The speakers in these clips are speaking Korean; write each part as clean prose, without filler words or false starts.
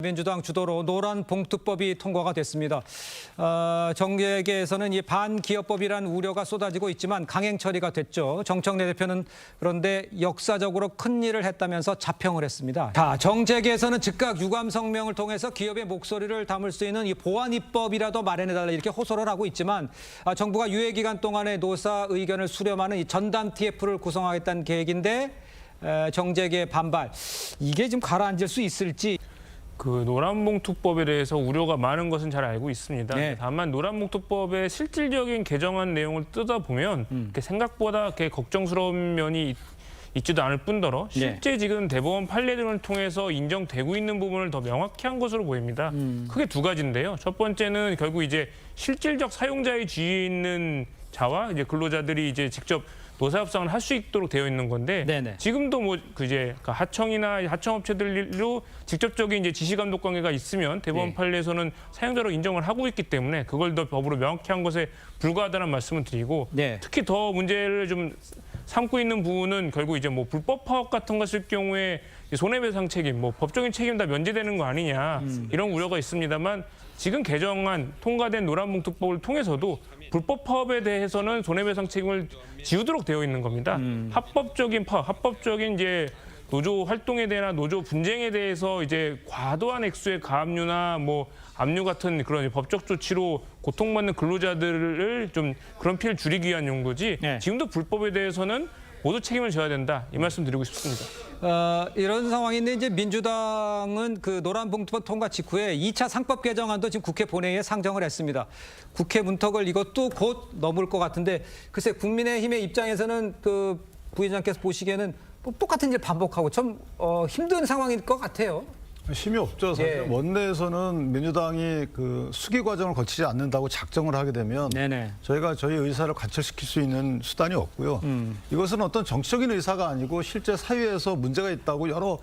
민주당 주도로 노란봉투법이 통과가 됐습니다. 정계에서는 이 반기업법이라는 우려가 쏟아지고 있지만 강행 처리가 됐죠. 정청래 대표는 그런데 역사적으로 큰 일을 했다면서 자평을 했습니다. 자, 정재계에서는 즉각 유감 성명을 통해서 기업의 목소리를 담을 수 있는 이 보완입법이라도 마련해달라 이렇게 호소를 하고 있지만 정부가 유예 기간 동안에 노사 의견을 수렴하는 이 전담 TF를 구성하겠다는 계획인데 정재계 반발. 이게 좀 가라앉을 수 있을지. 그 노란봉투법에 대해서 우려가 많은 것은 잘 알고 있습니다. 네. 다만 노란봉투법의 실질적인 개정안 내용을 뜯어보면 생각보다 이렇게 걱정스러운 면이 있지도 않을 뿐더러 실제 지금 대법원 판례 등을 통해서 인정되고 있는 부분을 더 명확히 한 것으로 보입니다. 크게 두 가지인데요. 첫 번째는 결국 이제 실질적 사용자의 지위에 있는 자와 이제 근로자들이 이제 직접 노사협상을 할 수 있도록 되어 있는 건데 네네. 지금도 뭐 그제 하청이나 하청업체들로 직접적인 이제 지시감독 관계가 있으면 대법원 판례에서는 사용자로 인정을 하고 있기 때문에 그걸 더 법으로 명확히 한 것에 불과하다는 말씀을 드리고 특히 더 문제를 좀 삼고 있는 부분은 결국 이제 뭐 불법 파업 같은 것일 경우에 손해배상 책임, 뭐 법적인 책임 다 면제되는 거 아니냐 이런 우려가 있습니다만 지금 개정안 통과된 노란봉투법을 통해서도 불법 파업에 대해서는 손해배상 책임을 지우도록 되어 있는 겁니다. 합법적인 파업, 합법적인 이제 노조 활동에 대한 노조 분쟁에 대해서 이제 과도한 액수의 가압류나 뭐 압류 같은 그런 법적 조치로 고통받는 근로자들을 좀 그런 피해를 줄이기 위한 용도지 지금도 불법에 대해서는 모두 책임을 져야 된다. 이 말씀 드리고 싶습니다. 이런 상황인데 이제 민주당은 그 노란봉투법 통과 직후에 2차 상법 개정안도 지금 국회 본회의에 상정을 했습니다. 국회 문턱을 이것도 곧 넘을 것 같은데 글쎄 국민의힘의 입장에서는 그 부의장께서 보시기에는 뭐 똑같은 일 반복하고 좀 힘든 상황일 것 같아요. 힘이 없죠. 사실 원내에서는 민주당이 그 수기 과정을 거치지 않는다고 작정을 하게 되면 저희가 저희 의사를 관철시킬 수 있는 수단이 없고요. 이것은 어떤 정치적인 의사가 아니고 실제 사회에서 문제가 있다고 여러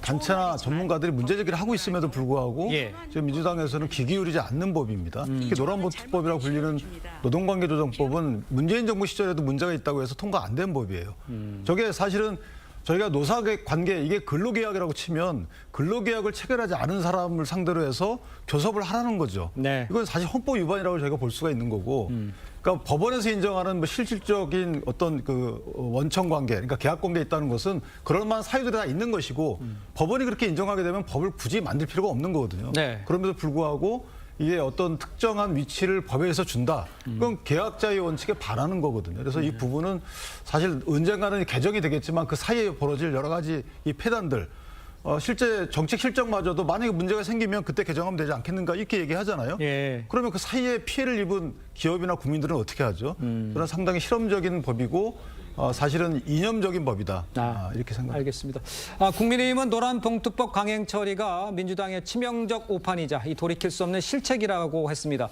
단체나 전문가들이 문제 제기를 하고 있음에도 불구하고 지금 민주당에서는 귀 기울이지 않는 법입니다. 특히 노란봉투법이라고 불리는 노동관계조정법은 문재인 정부 시절에도 문제가 있다고 해서 통과 안 된 법이에요. 저게 사실은 저희가 노사관계, 이게 근로계약이라고 치면 근로계약을 체결하지 않은 사람을 상대로 해서 교섭을 하라는 거죠. 이건 사실 헌법 위반이라고 저희가 볼 수가 있는 거고, 그러니까 법원에서 인정하는 뭐 실질적인 어떤 그 원청관계, 그러니까 계약관계에 있다는 것은 그럴 만한 사유들이 다 있는 것이고, 법원이 그렇게 인정하게 되면 법을 굳이 만들 필요가 없는 거거든요. 그럼에도 불구하고 이게 어떤 특정한 위치를 법에서 준다. 그건 계약자의 원칙에 반하는 거거든요. 그래서 이 부분은 사실 언젠가는 개정이 되겠지만 그 사이에 벌어질 여러 가지 이 폐단들, 실제 정책 실정마저도 만약에 문제가 생기면 그때 개정하면 되지 않겠는가 이렇게 얘기하잖아요. 그러면 그 사이에 피해를 입은 기업이나 국민들은 어떻게 하죠? 그런 상당히 실험적인 법이고 사실은 이념적인 법이다. 이렇게 생각합니다. 알겠습니다. 국민의힘은 노란봉투법 강행 처리가 민주당의 치명적 오판이자 이 돌이킬 수 없는 실책이라고 했습니다.